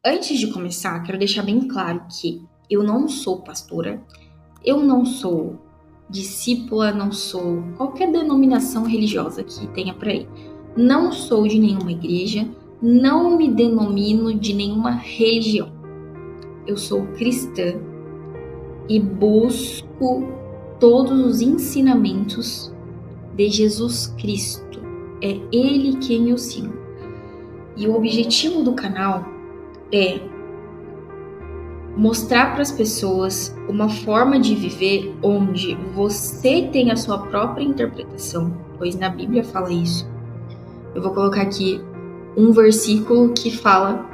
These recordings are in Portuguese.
Antes de começar, quero deixar bem claro que eu não sou pastora, eu não sou discípula, não sou qualquer denominação religiosa que tenha por aí. Não sou de nenhuma igreja, não me denomino de nenhuma religião. Eu sou cristã e busco todos os ensinamentos de Jesus Cristo. É Ele quem eu sigo. E o objetivo do canal é mostrar para as pessoas uma forma de viver onde você tem a sua própria interpretação, pois na Bíblia fala isso. Eu vou colocar aqui um versículo que fala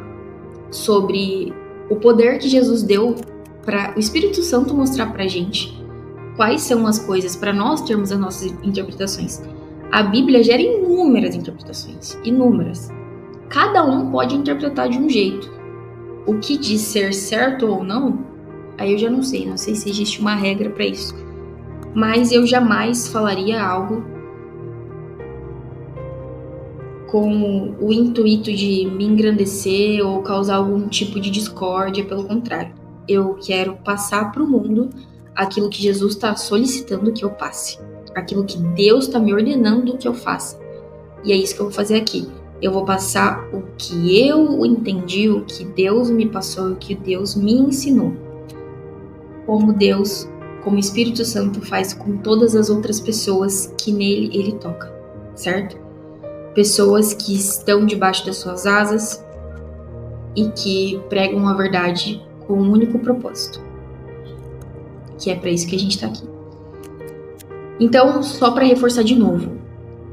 sobre o poder que Jesus deu para o Espírito Santo mostrar para a gente quais são as coisas para nós termos as nossas interpretações. A Bíblia gera inúmeras interpretações, inúmeras. Cada um pode interpretar de um jeito. O que diz ser certo ou não, aí eu já não sei se existe uma regra para isso. Mas eu jamais falaria algo com o intuito de me engrandecer ou causar algum tipo de discórdia, pelo contrário. Eu quero passar para o mundo aquilo que Jesus está solicitando que eu passe, aquilo que Deus está me ordenando que eu faça. E é isso que eu vou fazer aqui. Eu vou passar o que eu entendi, o que Deus me passou, o que Deus me ensinou. Como Deus, como o Espírito Santo faz com todas as outras pessoas que nele ele toca, certo? Pessoas que estão debaixo das suas asas e que pregam a verdade com um único propósito, que é para isso que a gente está aqui. Então, só para reforçar de novo,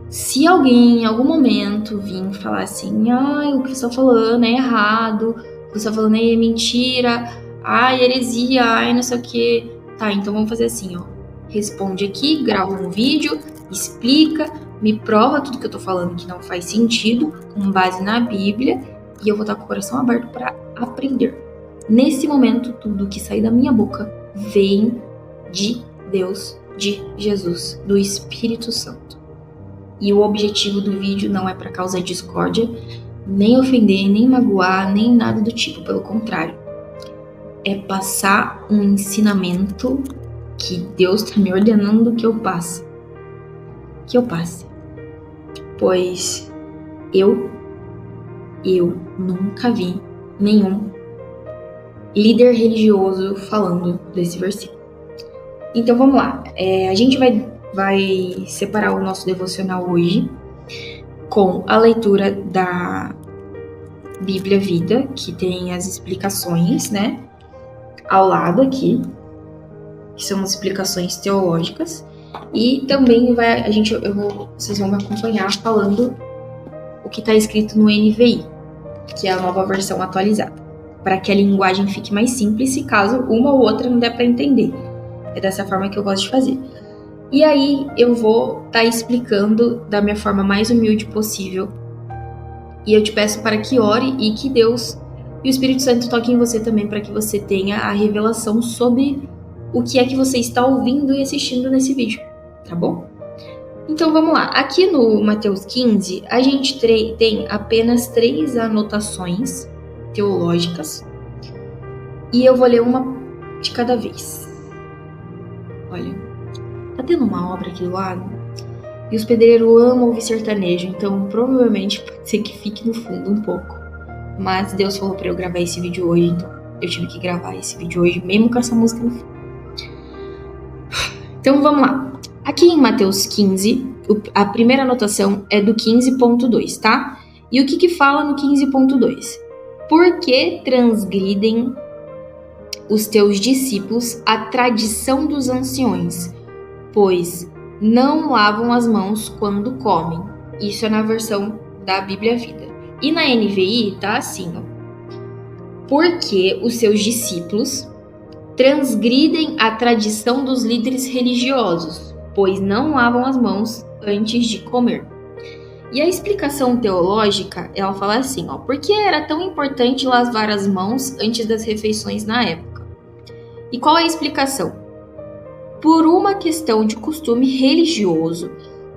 se alguém em algum momento vir falar assim, o que você está falando é errado, o que você está falando é mentira, heresia, não sei o que, tá, então vamos fazer assim, responde aqui, grava um vídeo, explica, me prova tudo que eu tô falando que não faz sentido, com base na Bíblia, e eu vou estar com o coração aberto para aprender. Nesse momento, tudo que sai da minha boca vem de Deus, de Jesus, do Espírito Santo. E o objetivo do vídeo não é para causar discórdia, nem ofender, nem magoar, nem nada do tipo, pelo contrário. É passar um ensinamento que Deus está me ordenando que eu passe. Pois eu nunca vi nenhum líder religioso falando desse versículo. Então vamos lá, a gente vai separar o nosso devocional hoje com a leitura da Bíblia Vida, que tem as explicações, né, ao lado aqui, que são as explicações teológicas, e também vocês vão me acompanhar falando o que está escrito no NVI, que é a nova versão atualizada, para que a linguagem fique mais simples, se caso uma ou outra não der para entender. É dessa forma que eu gosto de fazer. E aí eu vou estar explicando da minha forma mais humilde possível. E eu te peço para que ore e que Deus e o Espírito Santo toquem em você também, para que você tenha a revelação sobre o que é que você está ouvindo e assistindo nesse vídeo, tá bom? Então vamos lá. Aqui no Mateus 15, a gente tem apenas 3 anotações teológicas. E eu vou ler uma de cada vez. Olha, tá tendo uma obra aqui do lado e os pedreiros amam ouvir sertanejo, então provavelmente pode ser que fique no fundo um pouco. Mas Deus falou pra eu gravar esse vídeo hoje, então eu tive que gravar esse vídeo hoje, mesmo com essa música no fundo. Então vamos lá. Aqui em Mateus 15, a primeira anotação é do 15.2, tá? E o que fala no 15.2? Por que transgridem os teus discípulos a tradição dos anciões, pois não lavam as mãos quando comem? Isso é na versão da Bíblia Vida. E na NVI tá assim, porque os seus discípulos transgridem a tradição dos líderes religiosos, pois não lavam as mãos antes de comer. E a explicação teológica, ela fala assim, por que era tão importante lavar as mãos antes das refeições na época? E qual é a explicação? Por uma questão de costume religioso,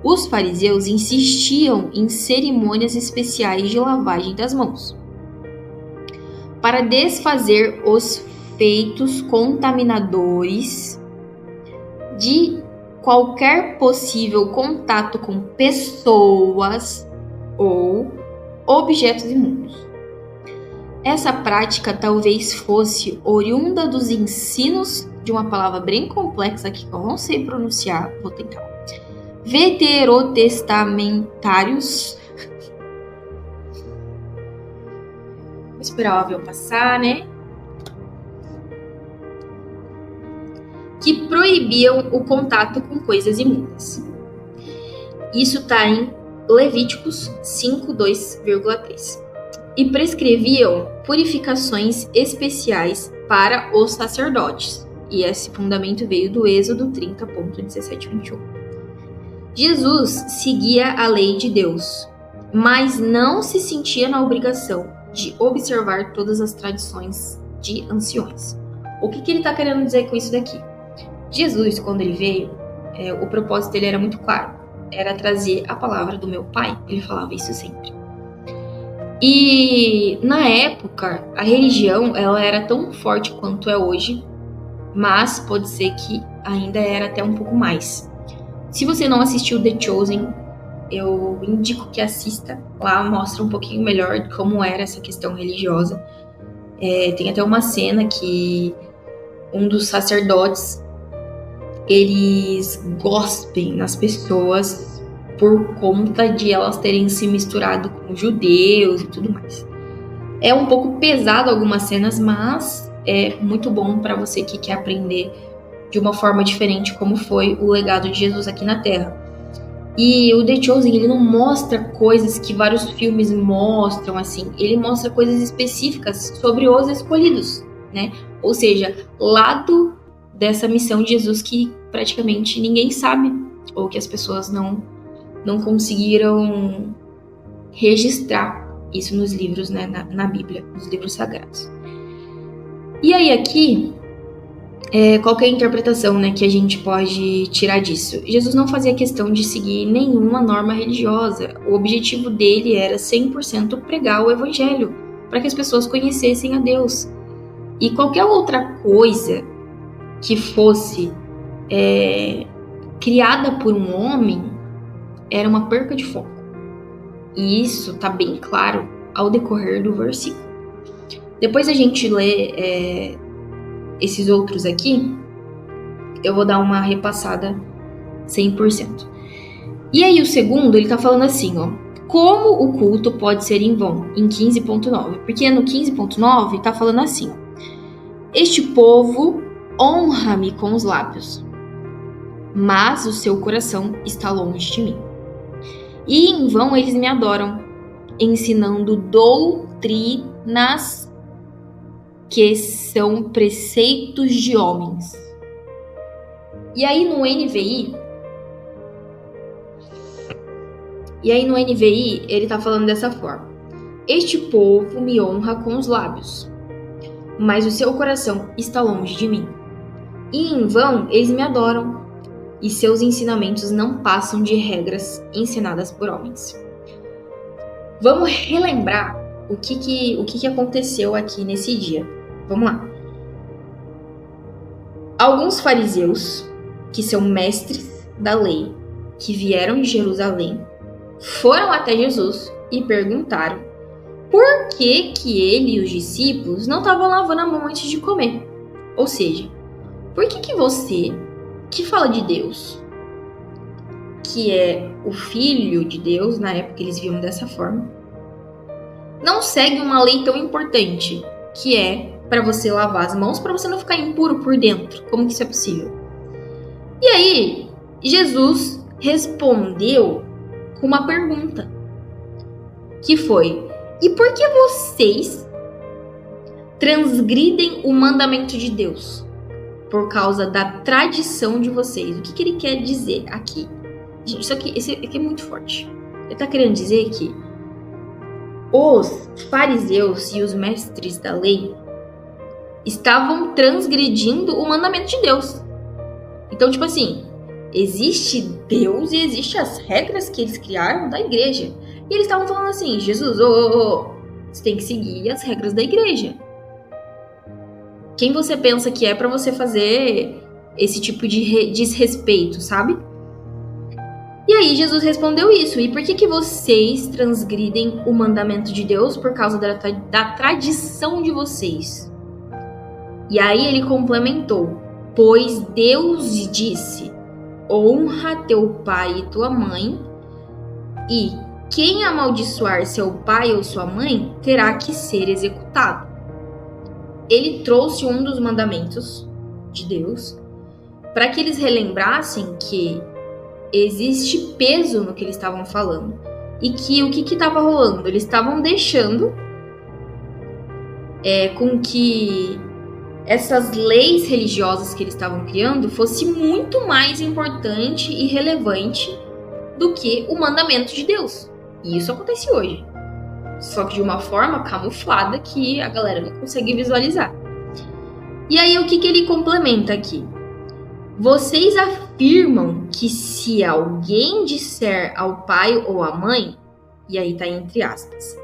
os fariseus insistiam em cerimônias especiais de lavagem das mãos. para desfazer os feitos contaminadores de qualquer possível contato com pessoas ou objetos imundos. Essa prática talvez fosse oriunda dos ensinos de uma palavra bem complexa aqui que eu não sei pronunciar, vou tentar. Veterotestamentários. Vou esperar o avião passar, né? Que proibiam o contato com coisas imundas. Isso está em Levíticos 5:2,3. E prescreviam purificações especiais para os sacerdotes. E esse fundamento veio do Êxodo 30:17-21. Jesus seguia a lei de Deus, mas não se sentia na obrigação de observar todas as tradições de anciões. O que ele está querendo dizer com isso daqui? Jesus, quando ele veio, o propósito dele era muito claro. Era trazer a palavra do meu pai. Ele falava isso sempre. E na época, a religião ela era tão forte quanto é hoje, mas pode ser que ainda era até um pouco mais. Se você não assistiu The Chosen, eu indico que assista. Lá mostra um pouquinho melhor de como era essa questão religiosa. Tem até uma cena que um dos sacerdotes eles gospem nas pessoas por conta de elas terem se misturado com judeus e tudo mais. É um pouco pesado algumas cenas, mas é muito bom para você que quer aprender de uma forma diferente como foi o legado de Jesus aqui na Terra. E o The Chosen, ele não mostra coisas que vários filmes mostram, assim. Ele mostra coisas específicas sobre os escolhidos, né? Ou seja, lado dessa missão de Jesus que praticamente ninguém sabe, ou que as pessoas não conseguiram registrar isso nos livros, né, na Bíblia, nos livros sagrados. E aí aqui, qual que é a interpretação, né, que a gente pode tirar disso? Jesus não fazia questão de seguir nenhuma norma religiosa. O objetivo dele era 100% pregar o evangelho, para que as pessoas conhecessem a Deus. E qualquer outra coisa que fosse criada por um homem era uma perca de foco. E isso está bem claro ao decorrer do versículo. Depois a gente lê esses outros aqui, eu vou dar uma repassada 100%. E aí o segundo, ele está falando assim, ó. Como o culto pode ser em vão? Em 15.9. Porque no 15.9 está falando assim, ó. Este povo honra-me com os lábios, mas o seu coração está longe de mim. E em vão eles me adoram, ensinando doutrinas que são preceitos de homens. E aí no NVI, ele está falando dessa forma. Este povo me honra com os lábios, mas o seu coração está longe de mim. E em vão eles me adoram, e seus ensinamentos não passam de regras ensinadas por homens. Vamos relembrar o que aconteceu aqui nesse dia. Vamos lá. Alguns fariseus, que são mestres da lei, que vieram de Jerusalém, foram até Jesus e perguntaram por que ele e os discípulos não estavam lavando a mão antes de comer. Ou seja, por que você, que fala de Deus, que é o Filho de Deus, na época eles viam dessa forma, não segue uma lei tão importante, que é para você lavar as mãos, para você não ficar impuro por dentro? Como que isso é possível? E aí, Jesus respondeu com uma pergunta, que foi: e por que vocês transgridem o mandamento de Deus? Por causa da tradição de vocês. O que ele quer dizer aqui? Gente, esse aqui é muito forte. Ele está querendo dizer que os fariseus e os mestres da lei estavam transgredindo o mandamento de Deus. Então, tipo assim, existe Deus e existem as regras que eles criaram da igreja. E eles estavam falando assim: Jesus, você tem que seguir as regras da igreja. Quem você pensa que é pra você fazer esse tipo de desrespeito, sabe? E aí Jesus respondeu isso. E por que vocês transgridem o mandamento de Deus por causa da tradição de vocês? E aí ele complementou: pois Deus disse, honra teu pai e tua mãe, e quem amaldiçoar seu pai ou sua mãe terá que ser executado. Ele trouxe um dos mandamentos de Deus para que eles relembrassem que existe peso no que eles estavam falando. E que o que estava rolando? Eles estavam deixando com que essas leis religiosas que eles estavam criando fosse muito mais importante e relevante do que o mandamento de Deus. E isso acontece hoje. Só que de uma forma camuflada que a galera não consegue visualizar. E aí o que ele complementa aqui? Vocês afirmam que se alguém disser ao pai ou à mãe, e aí tá entre aspas,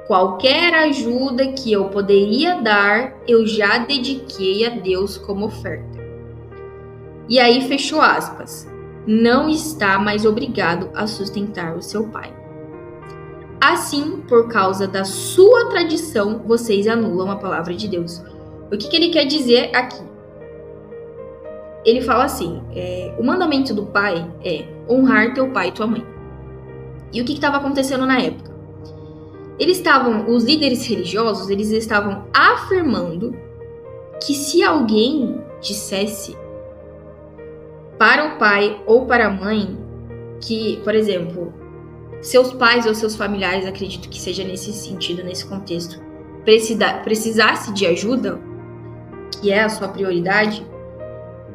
qualquer ajuda que eu poderia dar, eu já dediquei a Deus como oferta. E aí fechou aspas. Não está mais obrigado a sustentar o seu pai. Assim, por causa da sua tradição, vocês anulam a palavra de Deus. O que ele quer dizer aqui? Ele fala assim, o mandamento do pai é honrar teu pai e tua mãe. E o que estava acontecendo na época? Os líderes religiosos, eles estavam afirmando que se alguém dissesse para o pai ou para a mãe que, por exemplo, seus pais ou seus familiares, acredito que seja nesse sentido, nesse contexto, precisasse de ajuda, que é a sua prioridade,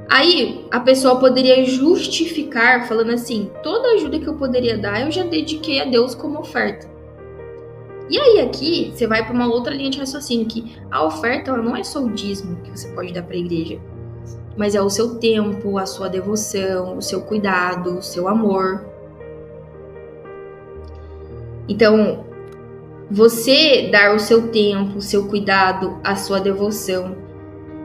aí a pessoa poderia justificar falando assim, toda ajuda que eu poderia dar, eu já dediquei a Deus como oferta. E aí aqui, você vai para uma outra linha de raciocínio, que a oferta ela não é só o dízimo que você pode dar para a igreja, mas é o seu tempo, a sua devoção, o seu cuidado, o seu amor. Então, você dar o seu tempo, o seu cuidado, a sua devoção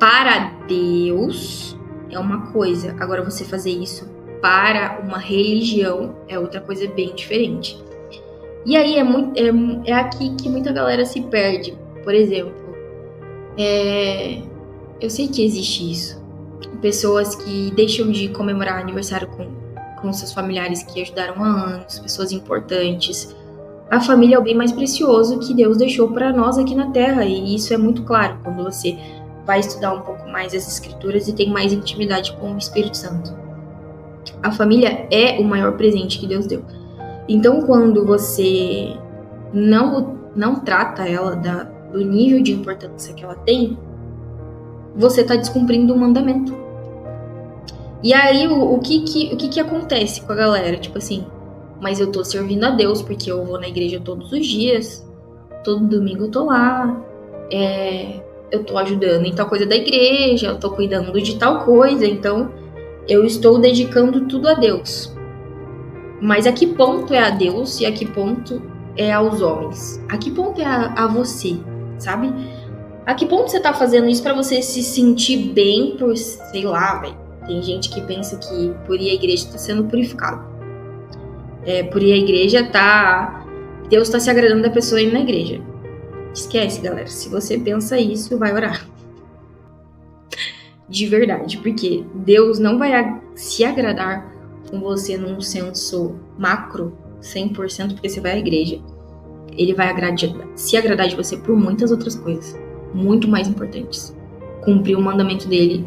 para Deus é uma coisa. Agora, você fazer isso para uma religião é outra coisa bem diferente. E aí é aqui que muita galera se perde. Por exemplo, eu sei que existe isso. Pessoas que deixam de comemorar aniversário com seus familiares que ajudaram há anos, pessoas importantes. A família é o bem mais precioso que Deus deixou para nós aqui na Terra. E isso é muito claro quando você vai estudar um pouco mais as Escrituras e tem mais intimidade com o Espírito Santo. A família é o maior presente que Deus deu. Então, quando você não trata ela do nível de importância que ela tem, você está descumprindo o mandamento. E aí, o que acontece com a galera? Tipo assim, mas eu tô servindo a Deus porque eu vou na igreja todos os dias, todo domingo eu tô lá, eu tô ajudando em tal coisa da igreja, eu tô cuidando de tal coisa, então eu estou dedicando tudo a Deus. Mas a que ponto é a Deus e a que ponto é aos homens? A que ponto é a você, sabe? A que ponto você tá fazendo isso pra você se sentir bem por, sei lá, velho. Tem gente que pensa que por ir à igreja tá sendo purificado. Por ir à igreja Deus tá se agradando da pessoa indo na igreja. Esquece, galera. Se você pensa isso, vai orar. De verdade, porque Deus não vai se agradar com você num senso macro, 100%, porque você vai à igreja. Ele vai se agradar de você por muitas outras coisas, muito mais importantes. Cumprir o mandamento dele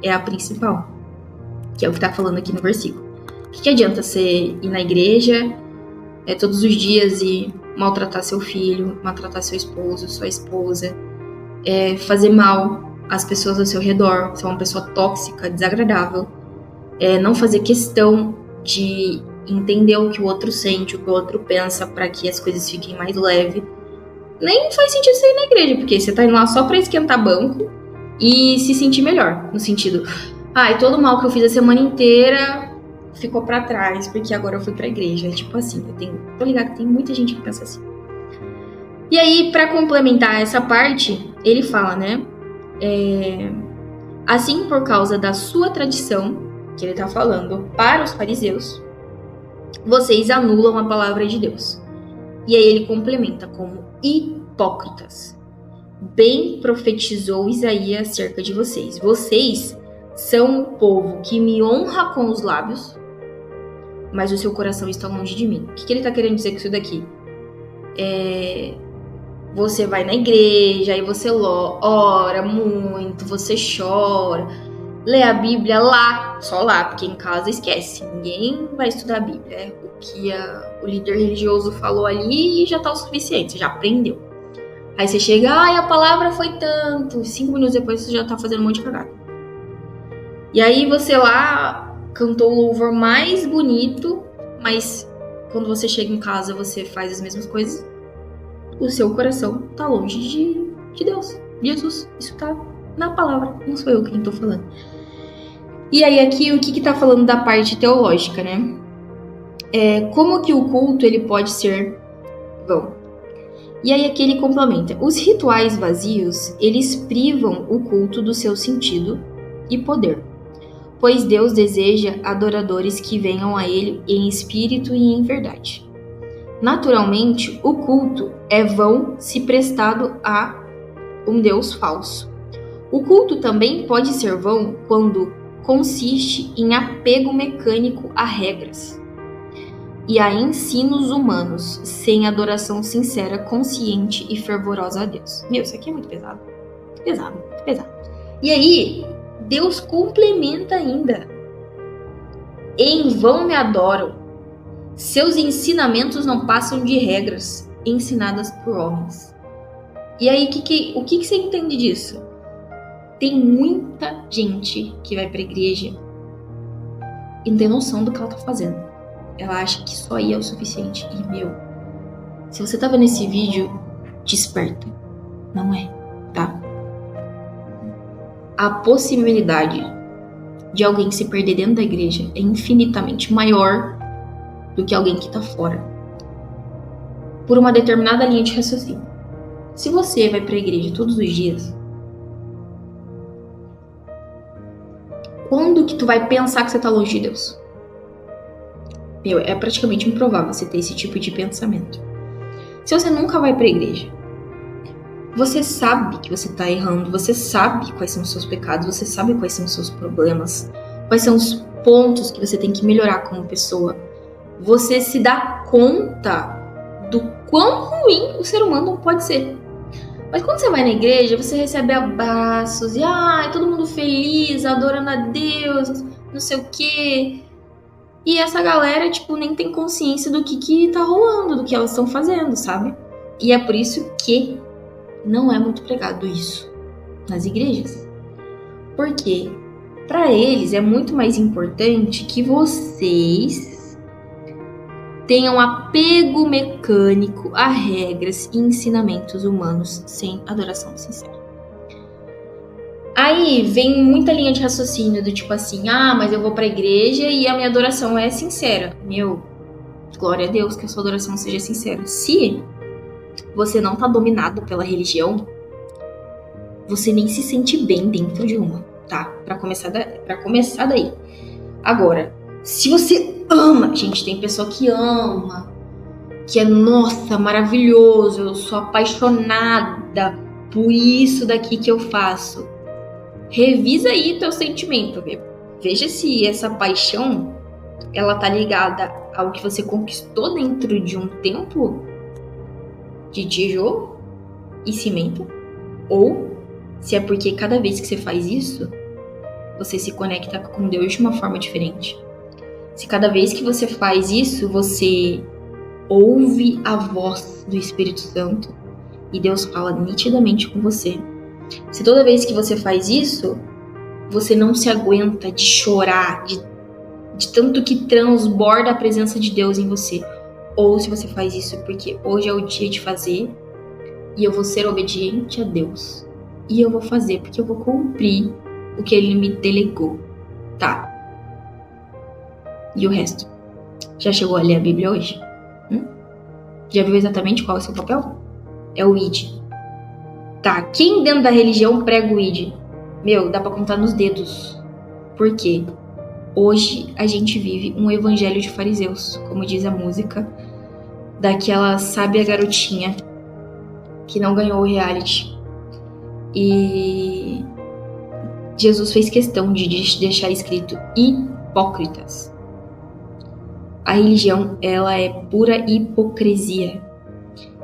é a principal, que é o que tá falando aqui no versículo. O que adianta você ir na igreja todos os dias e maltratar seu filho, maltratar seu esposo, sua esposa, fazer mal às pessoas ao seu redor, ser uma pessoa tóxica, desagradável, não fazer questão de entender o que o outro sente, o que o outro pensa, para que as coisas fiquem mais leves. Nem faz sentido você ir na igreja, porque você tá indo lá só pra esquentar banco e se sentir melhor, no sentido, todo o mal que eu fiz a semana inteira ficou pra trás, porque agora eu fui pra igreja. É tipo assim, tô ligado que tem muita gente que pensa assim. E aí, pra complementar essa parte, ele fala, né, Assim, por causa da sua tradição, que ele está falando para os fariseus, vocês anulam a palavra de Deus. E aí ele complementa como hipócritas. Bem profetizou Isaías acerca de vocês. Vocês são um povo que me honra com os lábios, mas o seu coração está longe de mim. O que ele está querendo dizer com isso daqui? Você vai na igreja, aí você ora muito, você chora, lê a Bíblia lá, só lá, porque em casa esquece. Ninguém vai estudar a Bíblia. O que o líder religioso falou ali já tá o suficiente, você já aprendeu. Aí você chega, a palavra foi tanto, 5 minutos depois você já tá fazendo um monte de cagada. E aí você lá cantou o louvor mais bonito, mas quando você chega em casa você faz as mesmas coisas, o seu coração tá longe de Deus, Jesus. Isso tá na palavra, não sou eu quem tô falando. E aí aqui o que tá falando da parte teológica, né? Como que o culto ele pode ser vão? E aí aqui ele complementa. Os rituais vazios, eles privam o culto do seu sentido e poder, pois Deus deseja adoradores que venham a ele em espírito e em verdade. Naturalmente, o culto é vão se prestado a um Deus falso. O culto também pode ser vão quando consiste em apego mecânico a regras e a ensinos humanos, sem adoração sincera, consciente e fervorosa a Deus. Meu, isso aqui é muito pesado. Pesado. E aí, Deus complementa ainda. Em vão me adoram. Seus ensinamentos não passam de regras ensinadas por homens. E aí, o que você entende disso? Tem muita gente que vai pra igreja e não tem noção do que ela tá fazendo. Ela acha que só ir é o suficiente. E, se você tá vendo esse vídeo, desperta. Não é, tá? A possibilidade de alguém se perder dentro da igreja é infinitamente maior do que alguém que tá fora, por uma determinada linha de raciocínio. Se você vai pra igreja todos os dias, quando que tu vai pensar que você tá longe de Deus? É praticamente improvável você ter esse tipo de pensamento. Se você nunca vai pra igreja, você sabe que você tá errando, você sabe quais são os seus pecados, você sabe quais são os seus problemas, quais são os pontos que você tem que melhorar como pessoa. Você se dá conta do quão ruim o ser humano pode ser. Mas quando você vai na igreja, você recebe abraços e todo mundo feliz, adorando a Deus, não sei o quê. E essa galera, nem tem consciência do que tá rolando, do que elas estão fazendo, sabe? E é por isso que não é muito pregado isso nas igrejas. Porque para eles é muito mais importante que vocês tenham apego mecânico a regras e ensinamentos humanos sem adoração sincera. Aí vem muita linha de raciocínio do tipo assim, mas eu vou pra igreja e a minha adoração é sincera. Glória a Deus que a sua adoração seja sincera. Se você não tá dominado pela religião, você nem se sente bem dentro de uma, tá? Pra começar daí. Agora, se você ama, gente, tem pessoa que ama, que é, nossa, maravilhoso, eu sou apaixonada por isso daqui que eu faço. Revisa aí teu sentimento, veja se essa paixão, ela tá ligada ao que você conquistou dentro de um templo de tijolo e cimento, ou se é porque cada vez que você faz isso, você se conecta com Deus de uma forma diferente. Se cada vez que você faz isso, você ouve a voz do Espírito Santo e Deus fala nitidamente com você. Se toda vez que você faz isso, você não se aguenta de chorar, de tanto que transborda a presença de Deus em você. Ou se você faz isso porque hoje é o dia de fazer e eu vou ser obediente a Deus. E eu vou fazer porque eu vou cumprir o que Ele me delegou. Tá. E o resto? Já chegou a ler a Bíblia hoje? Já viu exatamente qual é o seu papel? É o id. Tá, quem dentro da religião prega o ID? Meu, dá pra contar nos dedos. Por quê? Hoje a gente vive um evangelho de fariseus, como diz a música, daquela sábia garotinha que não ganhou o reality. E Jesus fez questão de deixar escrito hipócritas. A religião, ela é pura hipocrisia.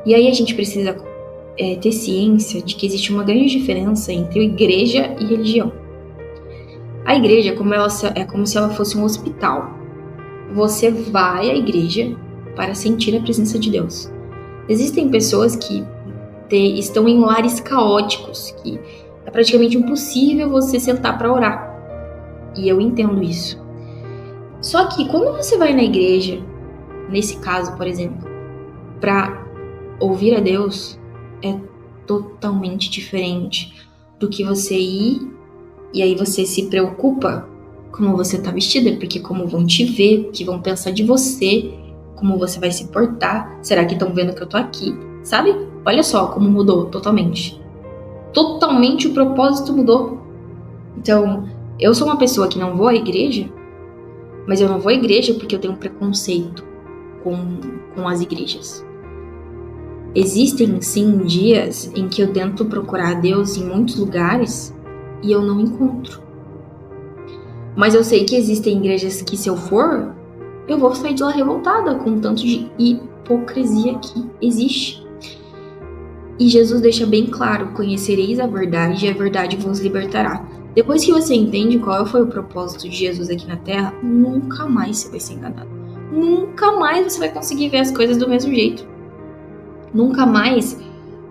E aí a gente precisa ter ciência de que existe uma grande diferença entre igreja e religião. A igreja é como se ela fosse um hospital. Você vai à igreja para sentir a presença de Deus. Existem pessoas que estão em lares caóticos, que é praticamente impossível você sentar para orar. E eu entendo isso. Só que quando você vai na igreja, nesse caso, por exemplo, para ouvir a Deus, é totalmente diferente do que você ir e aí você se preocupa como você tá vestida, porque como vão te ver, o que vão pensar de você, como você vai se portar, será que estão vendo que eu tô aqui, sabe? Olha só como mudou totalmente. Totalmente o propósito mudou. Então, eu sou uma pessoa que não vou à igreja, mas eu não vou à igreja porque eu tenho um preconceito com as igrejas. Existem, sim, dias em que eu tento procurar Deus em muitos lugares e eu não encontro. Mas eu sei que existem igrejas que, se eu for, eu vou sair de lá revoltada com o tanto de hipocrisia que existe. E Jesus deixa bem claro: conhecereis a verdade e a verdade vos libertará. Depois que você entende qual foi o propósito de Jesus aqui na Terra, nunca mais você vai ser enganado. Nunca mais você vai conseguir ver as coisas do mesmo jeito. Nunca mais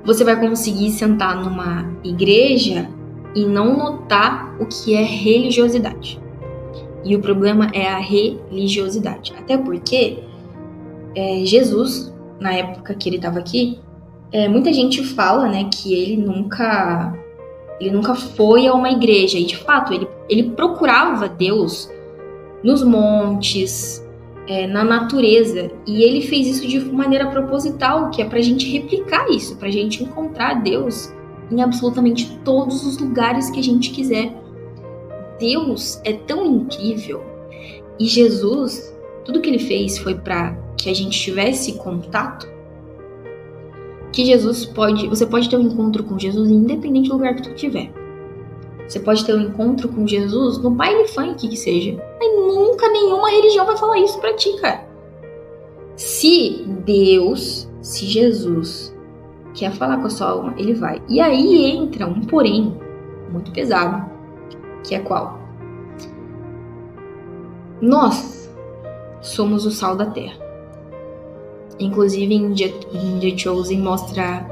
você vai conseguir sentar numa igreja e não notar o que é religiosidade. E o problema é a religiosidade. Até porque Jesus, na época que ele estava aqui, muita gente fala, né, que ele nunca foi a uma igreja. E de fato, ele procurava Deus nos montes, na natureza. E ele fez isso de maneira proposital, que é pra gente replicar isso, pra gente encontrar Deus em absolutamente todos os lugares que a gente quiser. Deus é tão incrível. E Jesus, tudo que ele fez foi para que a gente tivesse contato, que você pode ter um encontro com Jesus independente do lugar que tu estiver. Você pode ter um encontro com Jesus no baile funk que seja. Mas nunca nenhuma religião vai falar isso pra ti, cara. Se Jesus quer falar com a sua alma, ele vai. E aí entra um porém muito pesado, que é qual? Nós somos o sal da terra. Inclusive em The Chosen mostra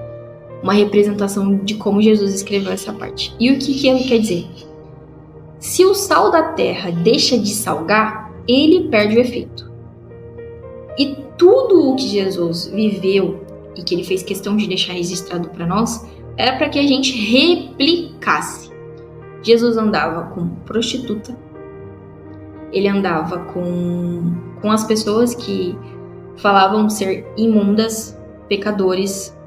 uma representação de como Jesus escreveu essa parte. E o que ele quer dizer? Se o sal da terra deixa de salgar, ele perde o efeito. E tudo o que Jesus viveu e que ele fez questão de deixar registrado para nós era para que a gente replicasse. Jesus andava com prostituta, ele andava com as pessoas que falavam ser imundas, pecadores,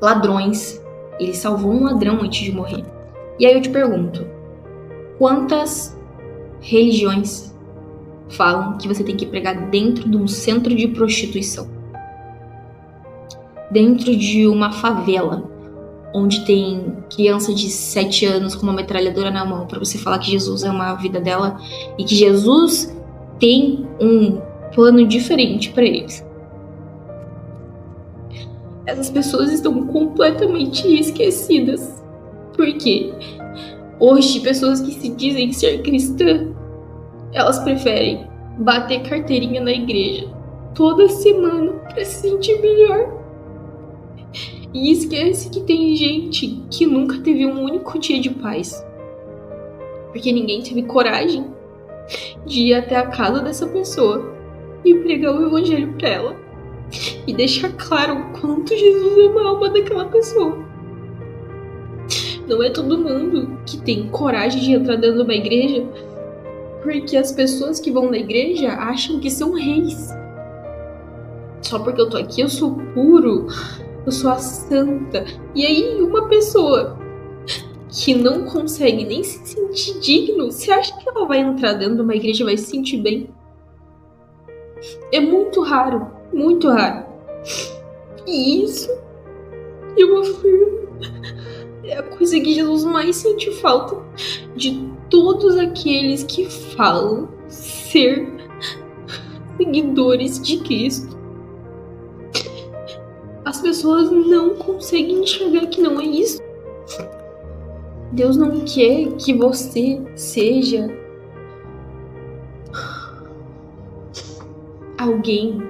ladrões. Ele salvou um ladrão antes de morrer. E aí eu te pergunto, quantas religiões falam que você tem que pregar dentro de um centro de prostituição? Dentro de uma favela, onde tem criança de 7 anos com uma metralhadora na mão, para você falar que Jesus é uma vida dela e que Jesus tem um plano diferente para eles. Essas pessoas estão completamente esquecidas. Porque hoje, pessoas que se dizem ser cristã, elas preferem bater carteirinha na igreja toda semana para se sentir melhor. E esquece que tem gente que nunca teve um único dia de paz. Porque ninguém teve coragem de ir até a casa dessa pessoa e pregar o evangelho pra ela. E deixar claro o quanto Jesus ama a alma daquela pessoa. Não é todo mundo que tem coragem de entrar dentro de uma igreja, porque as pessoas que vão na igreja acham que são reis. Só porque eu tô aqui, eu sou puro. eu sou a santa. E aí uma pessoa que não consegue nem se sentir digno, você acha que ela vai entrar dentro de uma igreja e vai se sentir bem? É muito raro, muito raro. E isso, eu afirmo, é a coisa que Jesus mais sente falta de todos aqueles que falam ser seguidores de Cristo. As pessoas não conseguem enxergar que não é isso. Deus não quer que você seja alguém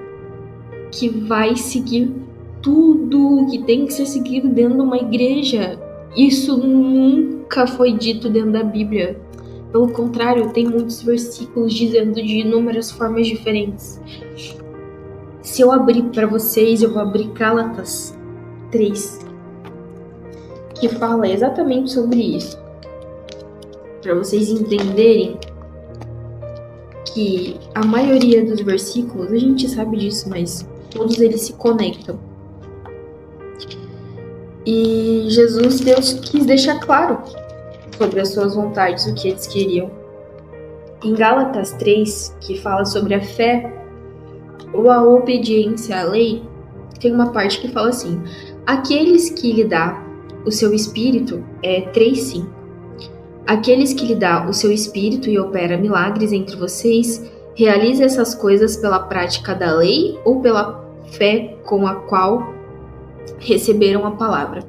que vai seguir tudo que tem que ser seguido dentro de uma igreja. Isso nunca foi dito dentro da Bíblia. Pelo contrário, tem muitos versículos dizendo de inúmeras formas diferentes. Se eu abrir para vocês, eu vou abrir Gálatas 3, que fala exatamente sobre isso. Para vocês entenderem que a maioria dos versículos, a gente sabe disso, mas todos eles se conectam. E Deus quis deixar claro sobre as suas vontades, o que eles queriam. Em Gálatas 3, que fala sobre a fé ou a obediência à lei, tem uma parte que fala assim: aqueles que lhe dá o seu espírito, 3:5. Aqueles que lhe dá o seu espírito e opera milagres entre vocês, realiza essas coisas pela prática da lei ou pela fé com a qual receberam a palavra.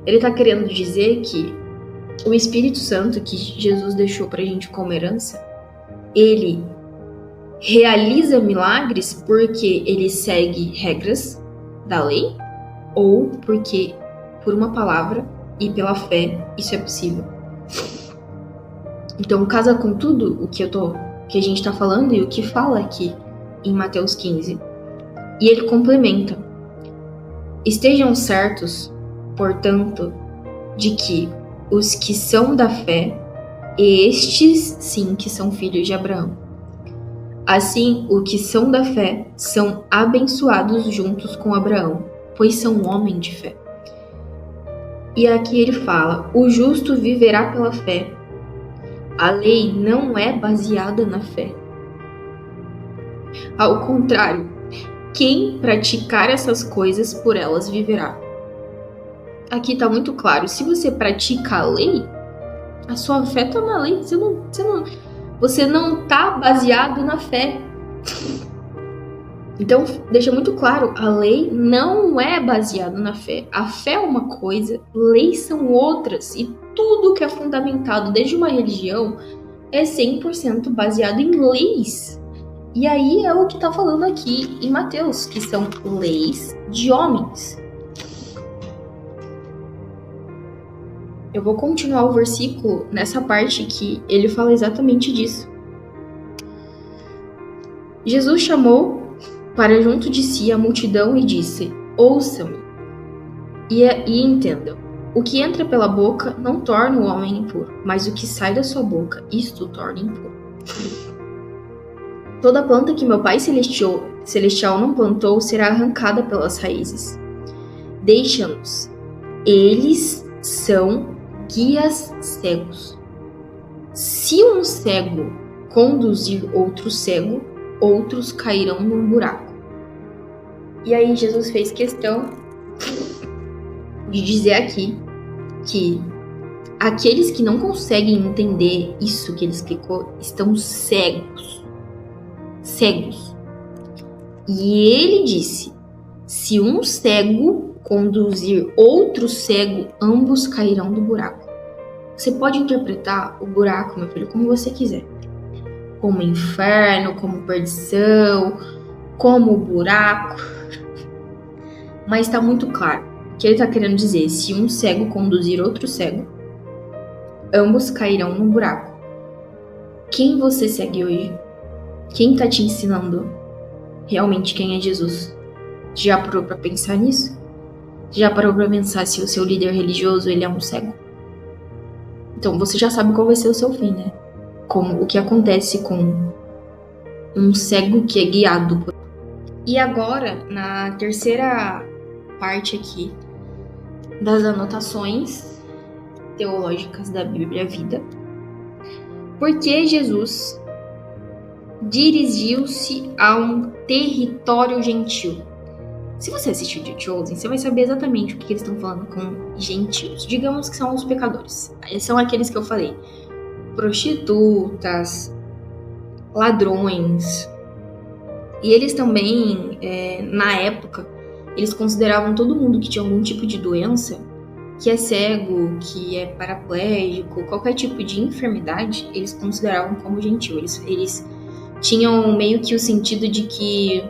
Ele está querendo dizer que o Espírito Santo que Jesus deixou para a gente como herança, ele realiza milagres porque ele segue regras da lei ou porque por uma palavra e pela fé isso é possível. Então casa com tudo o que a gente está falando e o que fala aqui em Mateus 15. E ele complementa: estejam certos, portanto, de que os que são da fé, estes sim que são filhos de Abraão. Assim, os que são da fé são abençoados juntos com Abraão, pois são homens de fé. E aqui ele fala: o justo viverá pela fé. A lei não é baseada na fé. Ao contrário, quem praticar essas coisas, por elas viverá. Aqui está muito claro: se você pratica a lei, a sua fé está na lei. Você não está baseado na fé. Então, deixa muito claro, a lei não é baseada na fé. A fé é uma coisa, leis são outras. E tudo que é fundamentado desde uma religião é 100% baseado em leis. E aí é o que está falando aqui em Mateus, que são leis de homens. Eu vou continuar o versículo nessa parte que ele fala exatamente disso. Jesus chamou para junto de si a multidão e disse: ouçam-me e entendam. O que entra pela boca não torna o homem impuro, mas o que sai da sua boca, isto o torna impuro. Toda planta que meu Pai Celestial não plantou será arrancada pelas raízes. Deixa-nos. Eles são guias cegos. Se um cego conduzir outro cego, outros cairão num buraco. E aí Jesus fez questão de dizer aqui que aqueles que não conseguem entender isso que ele explicou estão cegos. Cegos. E ele disse: se um cego conduzir outro cego, ambos cairão do buraco. Você pode interpretar o buraco, meu filho, como você quiser. Como inferno, como perdição, como buraco. Mas está muito claro que ele está querendo dizer: se um cego conduzir outro cego, ambos cairão no buraco. Quem você segue hoje? Quem está te ensinando realmente quem é Jesus? Já parou para pensar nisso? Já parou para pensar se o seu líder religioso ele é um cego? Então você já sabe qual vai ser o seu fim, né? Como o que acontece com um cego que é guiado por... E agora, na terceira parte aqui das anotações teológicas da Bíblia Vida. Por que Jesus dirigiu-se a um território gentil? Se você assistiu The Chosen, você vai saber exatamente o que eles estão falando com gentios. Digamos que são os pecadores. São aqueles que eu falei. Prostitutas, ladrões. E eles também, na época, eles consideravam todo mundo que tinha algum tipo de doença, que é cego, que é paraplégico, qualquer tipo de enfermidade, eles consideravam como gentil. Eles tinham meio que o sentido de que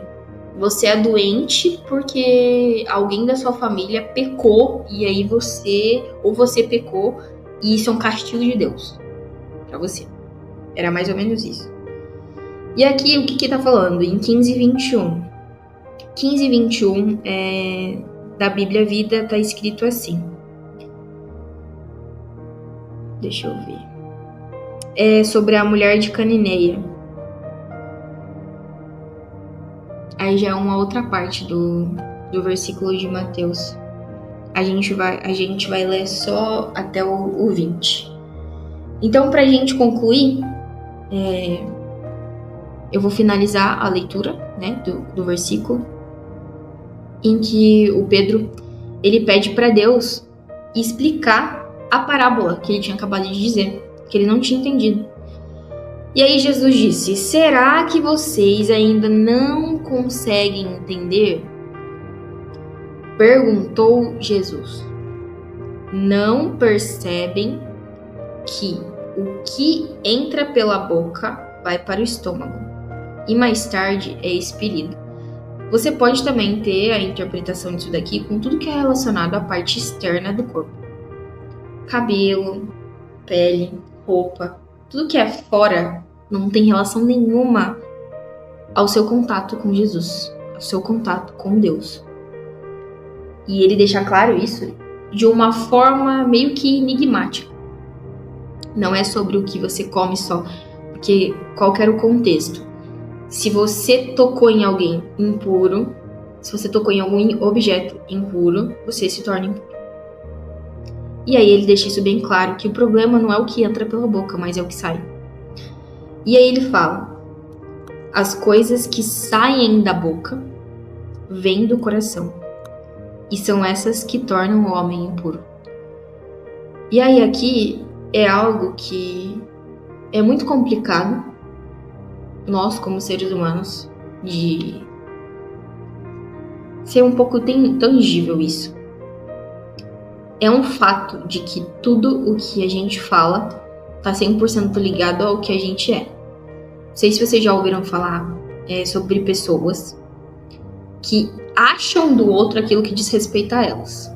você é doente porque alguém da sua família pecou e aí você pecou e isso é um castigo de Deus pra você. Era mais ou menos isso. E aqui o que tá falando? Em 15:21. 15:21 da Bíblia Vida tá escrito assim. Deixa eu ver. É sobre a mulher de Cananeia. Aí já é uma outra parte do versículo de Mateus. A gente vai ler só até o 20. Então, pra gente concluir, eu vou finalizar a leitura, né, do versículo, em que o Pedro, ele pede para Deus explicar a parábola que ele tinha acabado de dizer, que ele não tinha entendido. E aí Jesus disse: será que vocês ainda não conseguem entender? Perguntou Jesus. Não percebem que o que entra pela boca vai para o estômago e mais tarde é expelido? Você pode também ter a interpretação disso daqui com tudo que é relacionado à parte externa do corpo. Cabelo, pele, roupa, tudo que é fora não tem relação nenhuma ao seu contato com Jesus, ao seu contato com Deus. E ele deixa claro isso de uma forma meio que enigmática. Não é sobre o que você come só, porque qual que era o contexto? Se você tocou em alguém impuro, se você tocou em algum objeto impuro, você se torna impuro. E aí ele deixa isso bem claro, que o problema não é o que entra pela boca, mas é o que sai. E aí ele fala: as coisas que saem da boca vêm do coração, e são essas que tornam o homem impuro. E aí aqui é algo que é muito complicado, nós como seres humanos, de ser um pouco tangível isso. É um fato de que tudo o que a gente fala está 100% ligado ao que a gente é. Não sei se vocês já ouviram falar sobre pessoas que acham do outro aquilo que diz respeito a elas.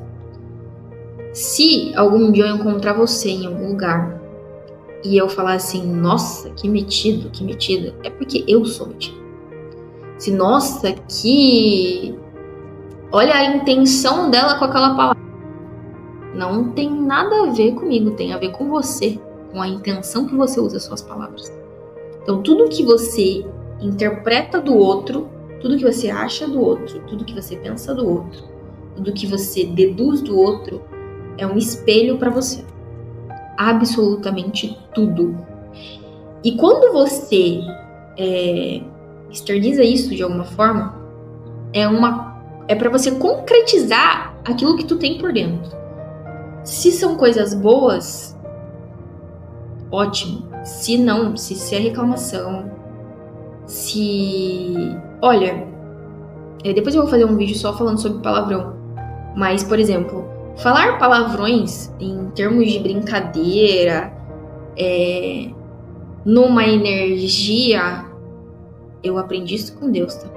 Se algum dia eu encontrar você em algum lugar e eu falar assim: nossa, que metido, que metida, é porque eu sou metido. Se, nossa, que... olha a intenção dela com aquela palavra. Não tem nada a ver comigo, tem a ver com você, com a intenção que você usa as suas palavras. Então, tudo que você interpreta do outro, tudo que você acha do outro, tudo que você pensa do outro, tudo que você deduz do outro, é um espelho para você. Absolutamente tudo. E quando você externiza isso de alguma forma, é para você concretizar aquilo que tu tem por dentro. Se são coisas boas, ótimo. Se não, se é reclamação, olha, depois eu vou fazer um vídeo só falando sobre palavrão. Mas, por exemplo, falar palavrões em termos de brincadeira, numa energia, eu aprendi isso com Deus, tá?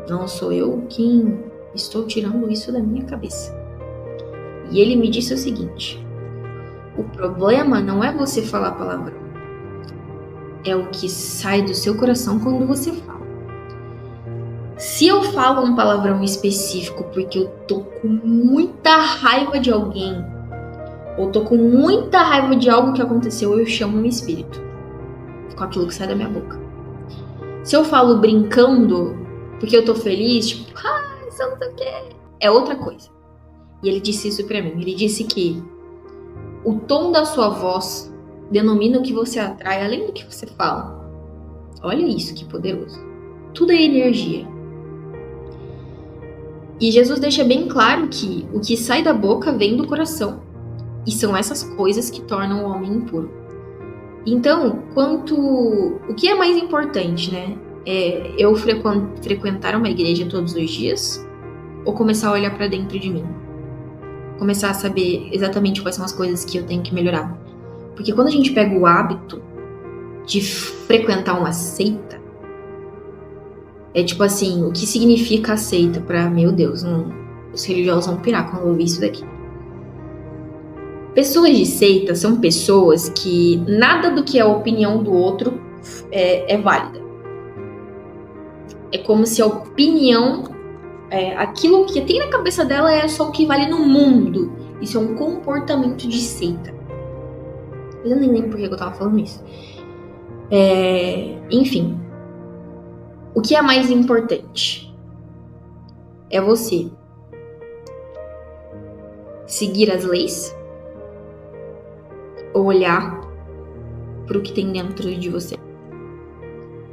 Não sou eu quem estou tirando isso da minha cabeça. E ele me disse o seguinte: o problema não é você falar palavrão, é o que sai do seu coração quando você fala. Se eu falo um palavrão específico porque eu tô com muita raiva de alguém, ou tô com muita raiva de algo que aconteceu, eu chamo um espírito com aquilo que sai da minha boca. Se eu falo brincando porque eu tô feliz, tipo, você não sei o quê, é outra coisa. E ele disse isso pra mim. Ele disse que o tom da sua voz denomina o que você atrai, além do que você fala. Olha isso, que poderoso. Tudo é energia. E Jesus deixa bem claro que o que sai da boca vem do coração. E são essas coisas que tornam o homem impuro. Então, o que é mais importante, né? É eu frequentar uma igreja todos os dias ou começar a olhar pra dentro de mim? Começar a saber exatamente quais são as coisas que eu tenho que melhorar. Porque quando a gente pega o hábito de frequentar uma seita, é tipo assim, o que significa a seita pra, meu Deus, os religiosos vão pirar quando eu ouvir isso daqui. Pessoas de seita são pessoas que nada do que é a opinião do outro é válida. É como se a opinião, aquilo que tem na cabeça dela é só o que vale no mundo. Isso é um comportamento de seita. Eu nem lembro por que eu tava falando isso. Enfim. O que é mais importante? É você seguir as leis ou olhar para o que tem dentro de você.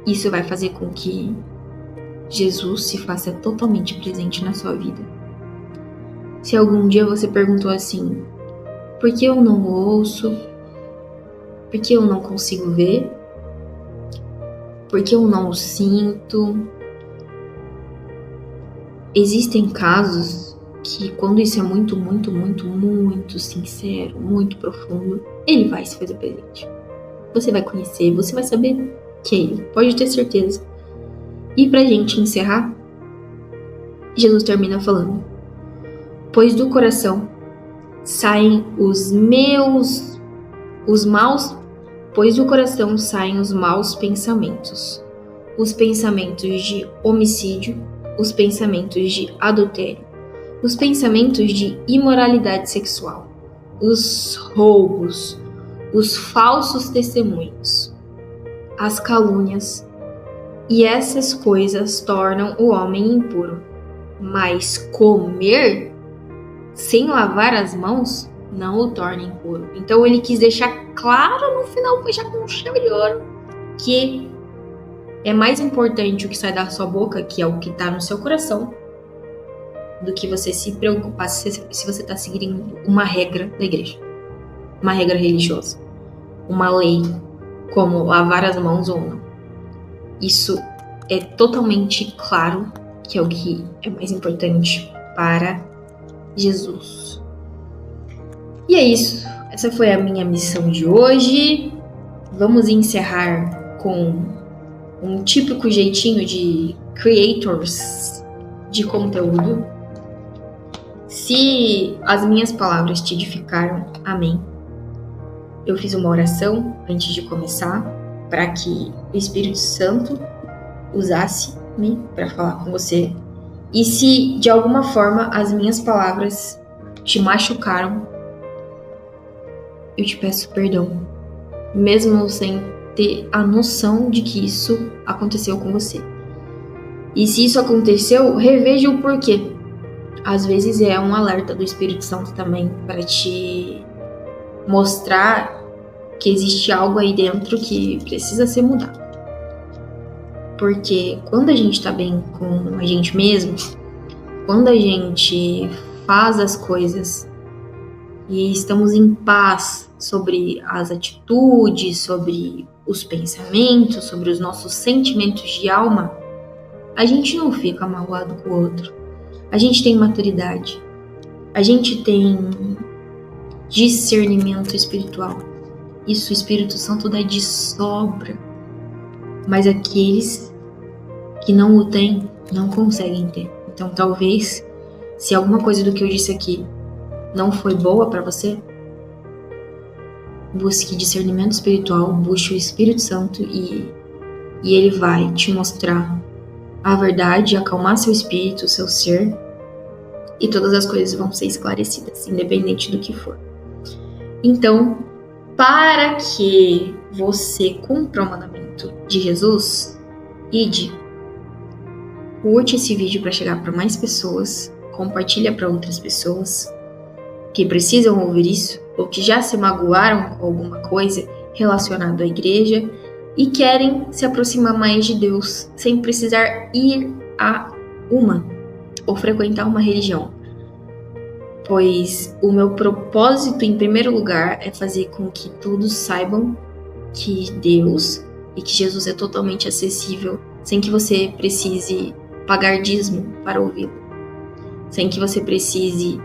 Isso vai fazer com que Jesus se faça totalmente presente na sua vida. Se algum dia você perguntou assim, por que eu não ouço? Por que eu não consigo ver? Por que eu não o sinto? Existem casos que quando isso é muito, muito, muito, muito sincero, muito profundo, ele vai se fazer presente. Você vai conhecer, você vai saber que é ele, pode ter certeza. E pra gente encerrar, Jesus termina falando, pois do coração saem os maus pensamentos, os pensamentos de homicídio, os pensamentos de adultério, os pensamentos de imoralidade sexual, os roubos, os falsos testemunhos, as calúnias, e essas coisas tornam o homem impuro. Mas comer sem lavar as mãos não o torna impuro. Então ele quis deixar claro no final, fechar com chave de ouro, que é mais importante o que sai da sua boca, que é o que está no seu coração, do que você se preocupar se você está seguindo uma regra da igreja, uma regra religiosa, uma lei, como lavar as mãos ou não. Isso é totalmente claro que é o que é mais importante para Jesus. E é isso. Essa foi a minha missão de hoje. Vamos encerrar com um típico jeitinho de creators de conteúdo. Se as minhas palavras te edificaram, amém. Eu fiz uma oração antes de começar para que o Espírito Santo usasse-me para falar com você. E se de alguma forma as minhas palavras te machucaram, eu te peço perdão, mesmo sem ter a noção de que isso aconteceu com você. E se isso aconteceu, reveja o porquê. Às vezes é um alerta do Espírito Santo também para te mostrar que existe algo aí dentro que precisa ser mudado. Porque quando a gente tá bem com a gente mesmo, quando a gente faz as coisas e estamos em paz sobre as atitudes, sobre os pensamentos, sobre os nossos sentimentos de alma, a gente não fica magoado com o outro. A gente tem maturidade. A gente tem discernimento espiritual. Isso o Espírito Santo dá de sobra. Mas aqueles que não o têm, não conseguem ter. Então talvez, se alguma coisa do que eu disse aqui não foi boa para você, busque discernimento espiritual, busque o Espírito Santo e ele vai te mostrar a verdade, acalmar seu espírito, seu ser, e todas as coisas vão ser esclarecidas, independente do que for. Então, para que você cumpra o mandamento de Jesus, ide, curte esse vídeo para chegar para mais pessoas, compartilha para outras pessoas que precisam ouvir isso, ou que já se magoaram com alguma coisa relacionada à igreja e querem se aproximar mais de Deus sem precisar ir a uma ou frequentar uma religião. Pois o meu propósito, em primeiro lugar, é fazer com que todos saibam que Deus e que Jesus é totalmente acessível, sem que você precise pagar dízimo para ouvi-lo, sem que você precise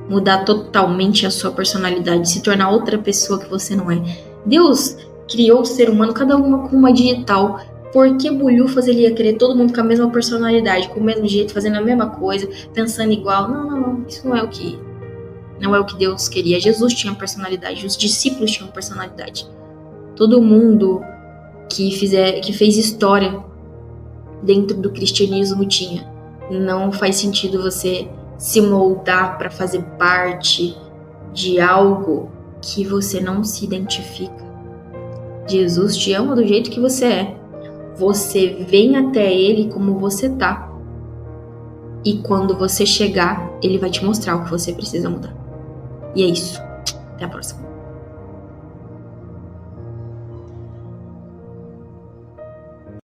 mudar totalmente a sua personalidade, se tornar outra pessoa que você não é. Deus criou o ser humano, cada uma com uma digital. Por que bulhufas ele ia querer todo mundo com a mesma personalidade, com o mesmo jeito, fazendo a mesma coisa, pensando igual? Não. Isso não é o que Deus queria. Jesus tinha personalidade, os discípulos tinham personalidade. Todo mundo que fez história dentro do cristianismo tinha. Não faz sentido você se moldar para fazer parte de algo que você não se identifica. Jesus te ama do jeito que você é. Você vem até ele como você tá. E quando você chegar, ele vai te mostrar o que você precisa mudar. E é isso. Até a próxima.